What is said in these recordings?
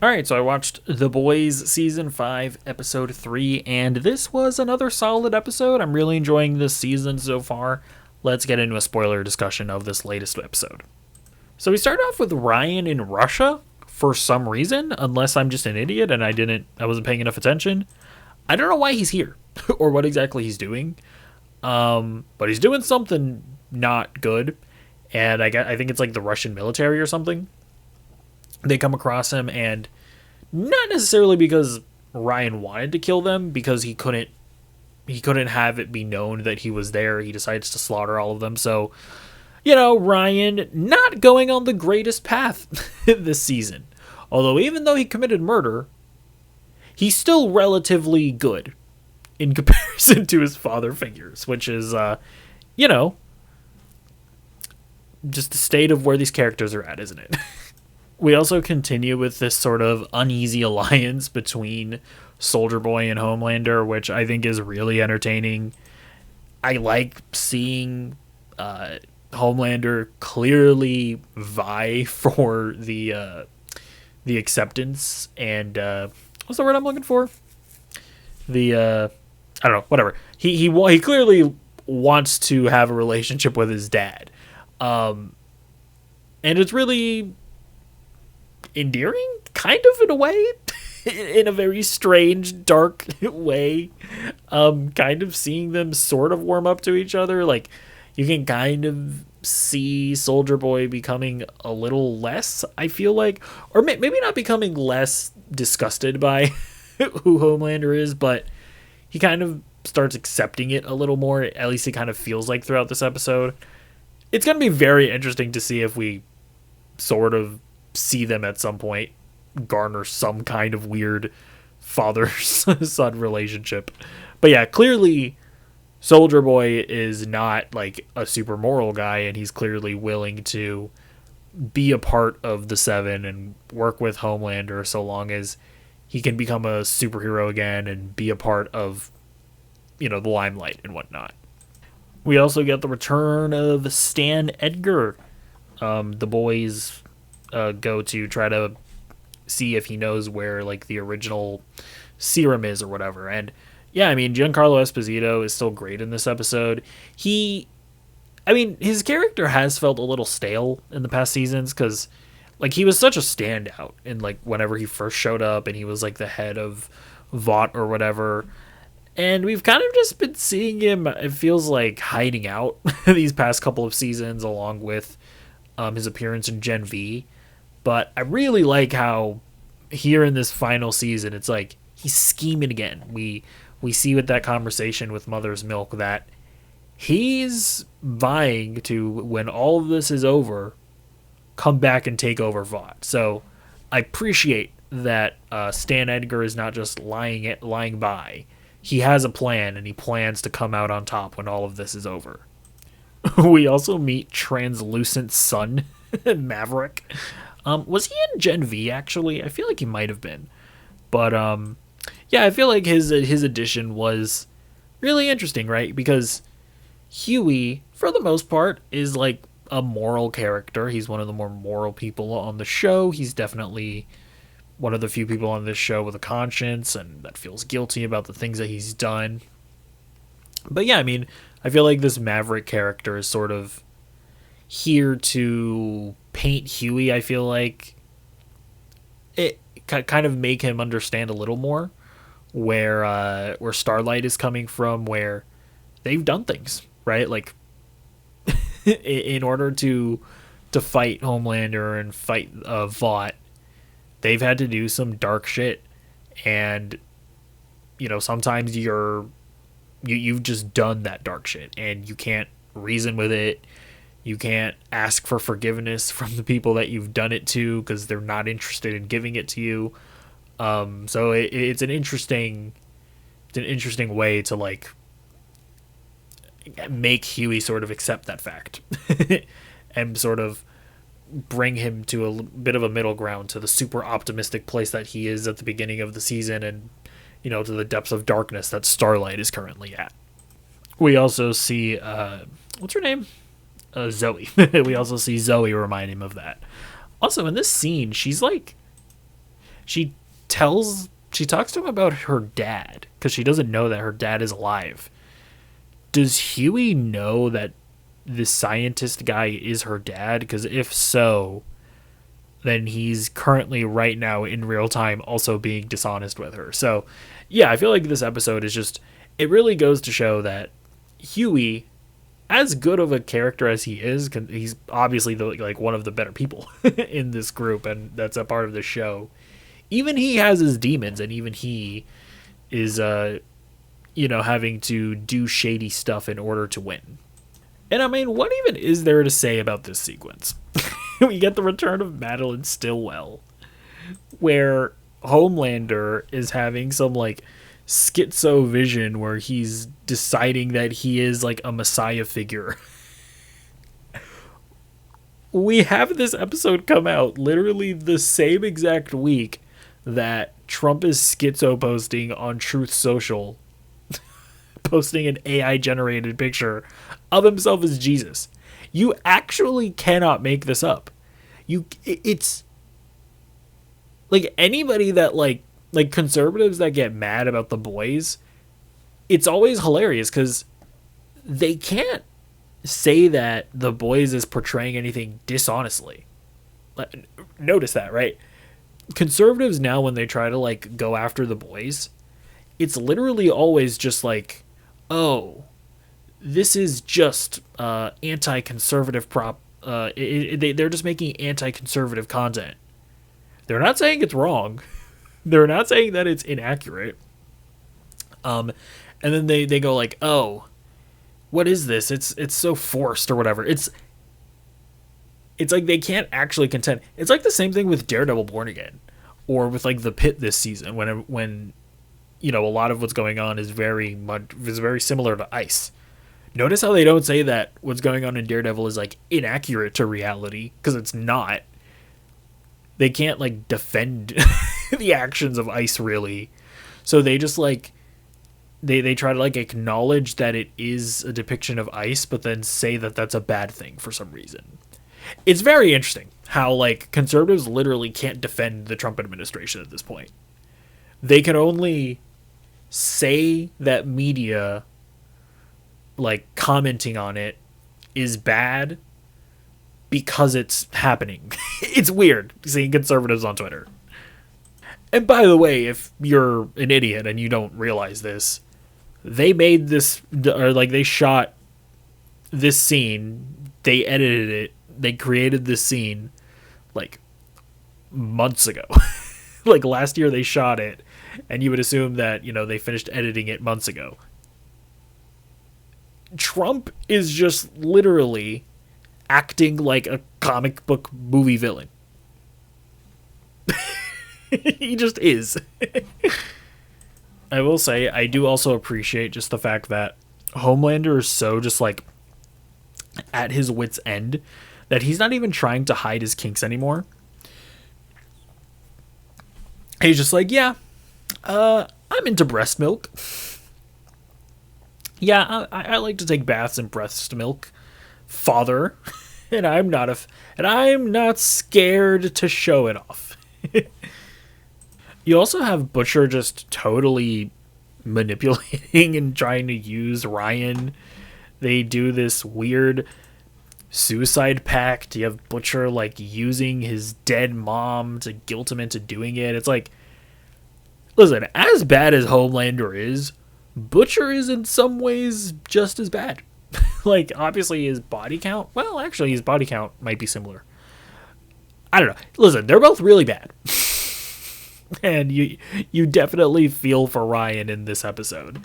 All right, so I watched The Boys season 5, episode 3, and this was another solid episode. I'm really enjoying this season so far. Let's get into a spoiler discussion of this latest episode. So we start off with Ryan in Russia for some reason, unless I'm just an idiot and I wasn't paying enough attention. I don't know why he's here or what exactly he's doing. But he's doing something not good, and I think it's like the Russian military or something. They come across him, and not necessarily because Ryan wanted to kill them, because he couldn't have it be known that he was there. He decides to slaughter all of them. So, Ryan not going on the greatest path this season. Although even though he committed murder, he's still relatively good in comparison to his father figures, which is you know, just the state of where these characters are at, isn't it? We also continue with this sort of uneasy alliance between Soldier Boy and Homelander, which I think is really entertaining. I like seeing Homelander clearly vie for the acceptance and what's the word I'm looking for? The I don't know, whatever. He clearly wants to have a relationship with his dad, and it's really endearing, kind of, in a way. In a very strange, dark way. Kind of seeing them sort of warm up to each other. Like, you can kind of see Soldier Boy becoming a little less, I feel like, or maybe not becoming less disgusted by who Homelander is, but he kind of starts accepting it a little more. At least it kind of feels like throughout this episode. It's going to be very interesting to see if we sort of see them at some point garner some kind of weird father-son relationship. But yeah, clearly Soldier Boy is not like a super moral guy, and he's clearly willing to be a part of the Seven and work with Homelander so long as he can become a superhero again and be a part of, the limelight and whatnot. We also get the return of Stan Edgar. The boys go to try to see if he knows where like the original serum is or whatever. And yeah, I mean, Giancarlo Esposito is still great in this episode. His character has felt a little stale in the past seasons because like he was such a standout in like whenever he first showed up and he was like the head of Vought or whatever. And we've kind of just been seeing him, it feels like, hiding out these past couple of seasons along with his appearance in Gen V. But I really like how here in this final season, it's like he's scheming again. We see with that conversation with Mother's Milk that he's vying to, when all of this is over, come back and take over Vought. So I appreciate that Stan Edgar is not just lying by. He has a plan, and he plans to come out on top when all of this is over. We also meet Translucent Sun, Maverick. Was he in Gen V, actually? I feel like he might have been. But, yeah, I feel like his addition was really interesting, right? Because Huey, for the most part, is like a moral character. He's one of the more moral people on the show. He's definitely one of the few people on this show with a conscience and that feels guilty about the things that he's done. But yeah, I mean, I feel like this Maverick character is sort of here to paint Huey. I feel like it kind of make him understand a little more where Starlight is coming from, where they've done things, right? Like in order to fight Homelander and fight Vought, they've had to do some dark shit, and sometimes you've just done that dark shit and you can't reason with it. You can't ask for forgiveness from the people that you've done it to because they're not interested in giving it to you. So it's an interesting way to like make Huey sort of accept that fact and sort of bring him to a bit of a middle ground, to the super optimistic place that he is at the beginning of the season, and to the depths of darkness that Starlight is currently at. We also see what's her name, Zoe. We also see Zoe remind him of that. Also in this scene, she's she she talks to him about her dad because she doesn't know that her dad is alive. Does Huey know that this scientist guy is her dad? Because if so, then he's currently right now in real time also being dishonest with her. So, yeah, I feel like this episode is just, it really goes to show that Huey, as good of a character as he is, he's obviously like one of the better people in this group, and that's a part of the show. Even he has his demons, and even he is having to do shady stuff in order to win. And I mean, what even is there to say about this sequence? We get the return of Madeline Stillwell, where Homelander is having some like schizo vision where he's deciding that he is like a messiah figure. We have this episode come out literally the same exact week that Trump is schizo posting on Truth Social, posting an AI generated picture of himself as Jesus. You actually cannot make this up. It's like anybody that like conservatives that get mad about The Boys, it's always hilarious because they can't say that The Boys is portraying anything dishonestly. Notice that, right? Conservatives now, when they try to like go after The Boys, it's literally always just like, oh, this is just anti-conservative they're just making anti-conservative content. They're not saying it's wrong. They're not saying that it's inaccurate. And then they go like, oh, what is this? It's so forced or whatever. It's like they can't actually contend. It's like the same thing with Daredevil Born Again, or with like The Pit this season when a lot of what's going on is very similar to Ice. Notice how they don't say that what's going on in Daredevil is like inaccurate to reality, because it's not. They can't like defend the actions of Ice really. So they just like they try to like acknowledge that it is a depiction of Ice, but then say that that's a bad thing for some reason. It's very interesting how like conservatives literally can't defend the Trump administration at this point. They can only say that media like commenting on it is bad because it's happening. It's weird seeing conservatives on Twitter. And by the way, if you're an idiot and you don't realize this, they made this, or like they shot this scene, they edited it, they created this scene like months ago. Like last year they shot it, and you would assume that, they finished editing it months ago. Trump is just literally acting like a comic book movie villain. He just is. I will say, I do also appreciate just the fact that Homelander is so just like at his wit's end that he's not even trying to hide his kinks anymore. He's just like, yeah, I'm into breast milk. Yeah, I like to take baths in breast milk, father, and I'm not scared to show it off. You also have Butcher just totally manipulating and trying to use Ryan. They do this weird suicide pact. You have Butcher like using his dead mom to guilt him into doing it. It's like, listen, as bad as Homelander is, Butcher is in some ways just as bad. Like, obviously his body count, well, actually his body count might be similar. I don't know. Listen, they're both really bad. And you definitely feel for Ryan in this episode.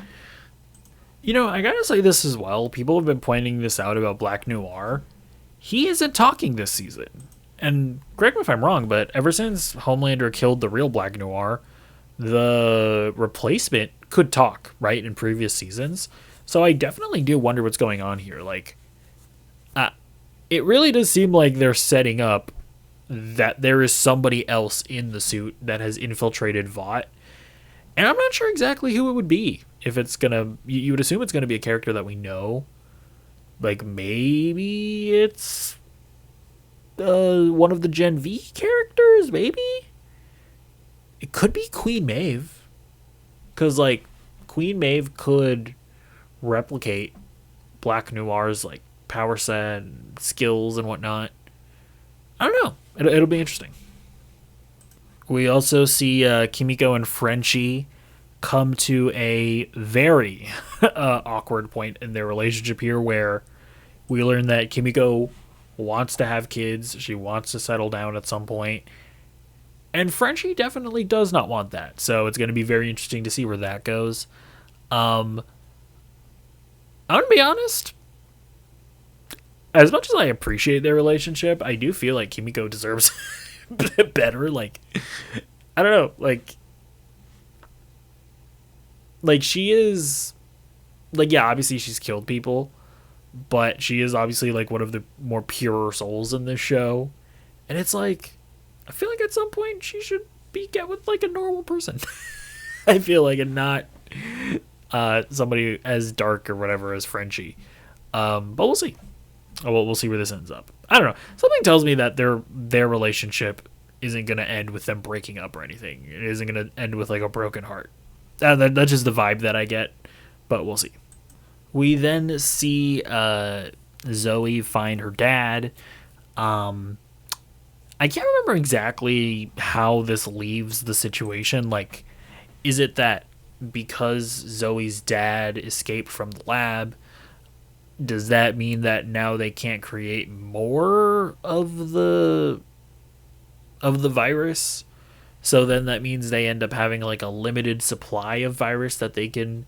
I gotta say this as well. People have been pointing this out about Black Noir. He isn't talking this season. And correct me if I'm wrong, but ever since Homelander killed the real Black Noir, the replacement could talk, right, in previous seasons. So I definitely do wonder what's going on here. Like, it really does seem like they're setting up that there is somebody else in the suit that has infiltrated Vought. And I'm not sure exactly who it would be. If it's gonna, you would assume it's gonna be a character that we know. Like, maybe it's one of the Gen V characters, maybe? It could be Queen Maeve, because like Queen Maeve could replicate Black Noir's like power set and skills and whatnot. I don't know. It'll be interesting. We also see Kimiko and Frenchie come to a very awkward point in their relationship here, where we learn that Kimiko wants to have kids. She wants to settle down at some point. And Frenchie definitely does not want that. So it's going to be very interesting to see where that goes. I'm going to be honest. As much as I appreciate their relationship, I do feel like Kimiko deserves better. Like, I don't know. Like she is, like, yeah, obviously she's killed people, but she is obviously like one of the more pure souls in this show. And it's like, I feel like at some point she should get with like a normal person. I feel like, and not somebody as dark or whatever as Frenchie. But we'll see. We'll see where this ends up. I don't know. Something tells me that their relationship isn't going to end with them breaking up or anything. It isn't going to end with like a broken heart. That's just the vibe that I get. But we'll see. We then see Zoe find her dad. I can't remember exactly how this leaves the situation. Like, is it that because Zoe's dad escaped from the lab, does that mean that now they can't create more of the virus? So then that means they end up having like a limited supply of virus that they can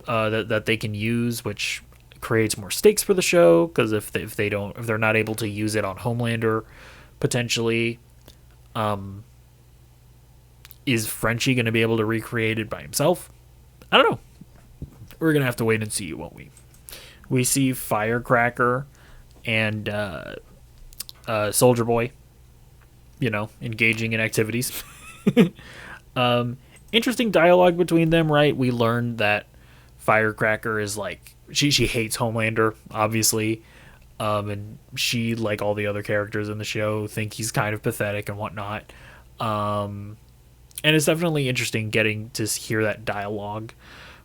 that they can use, which creates more stakes for the show, because if they're not able to use it on Homelander potentially, is Frenchie going to be able to recreate it by himself? I don't know. We're going to have to wait and see, won't we? We see Firecracker and Soldier Boy, engaging in activities. Interesting dialogue between them, right? We learned that Firecracker is like, she hates Homelander, obviously. And she, like all the other characters in the show, think he's kind of pathetic and whatnot. And it's definitely interesting getting to hear that dialogue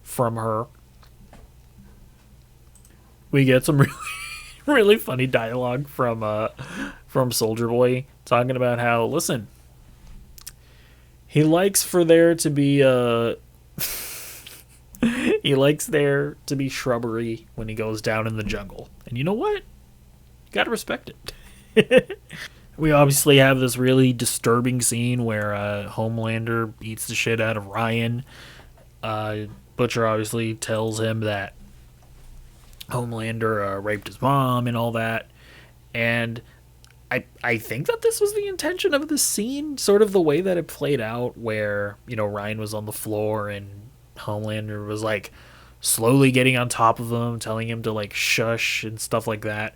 from her. We get some really, really funny dialogue from Soldier Boy, talking about how, listen, he likes for there to be he likes there to be shrubbery when he goes down in the jungle. And you know what? You gotta respect it. We obviously have this really disturbing scene where Homelander beats the shit out of Ryan. Butcher obviously tells him that Homelander raped his mom and all that. And I think that this was the intention of this scene, sort of the way that it played out, where, Ryan was on the floor and Homelander was like slowly getting on top of him, telling him to like shush and stuff like that.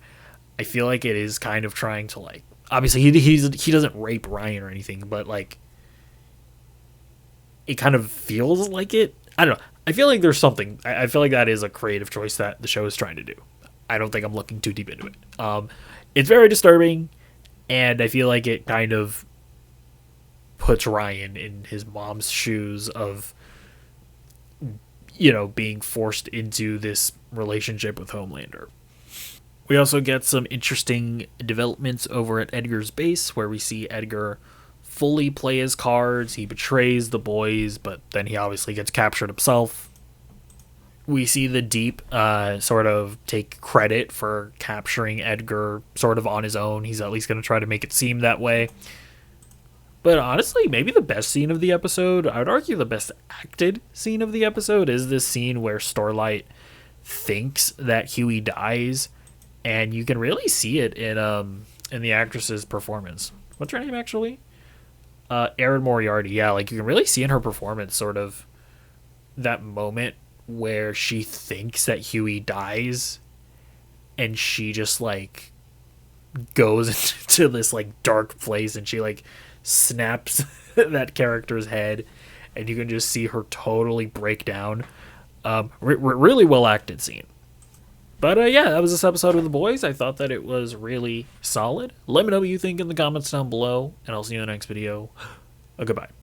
I feel like it is kind of trying to, like, obviously he doesn't rape Ryan or anything, but like it kind of feels like it. I don't know. I feel like there's something. I feel like that is a creative choice that the show is trying to do. I don't think I'm looking too deep into it. It's very disturbing, and I feel like it kind of puts Ryan in his mom's shoes of, being forced into this relationship with Homelander. We also get some interesting developments over at Edgar's base, where we see Edgar fully play his cards. He betrays the boys, but then he obviously gets captured himself. We see the Deep sort of take credit for capturing Edgar sort of on his own. He's at least going to try to make it seem that way. But honestly, maybe the best scene of the episode, I would argue the best acted scene of the episode, is this scene where Starlight thinks that Huey dies, and you can really see it in the actress's performance. What's her name, actually? Erin Moriarty. Yeah, like you can really see in her performance sort of that moment where she thinks that Huey dies, and she just like goes into this like dark place, and she like snaps that character's head, and you can just see her totally break down. Really well acted scene. But yeah, that was this episode of The Boys. I thought that it was really solid. Let me know what you think in the comments down below, and I'll see you in the next video. Goodbye.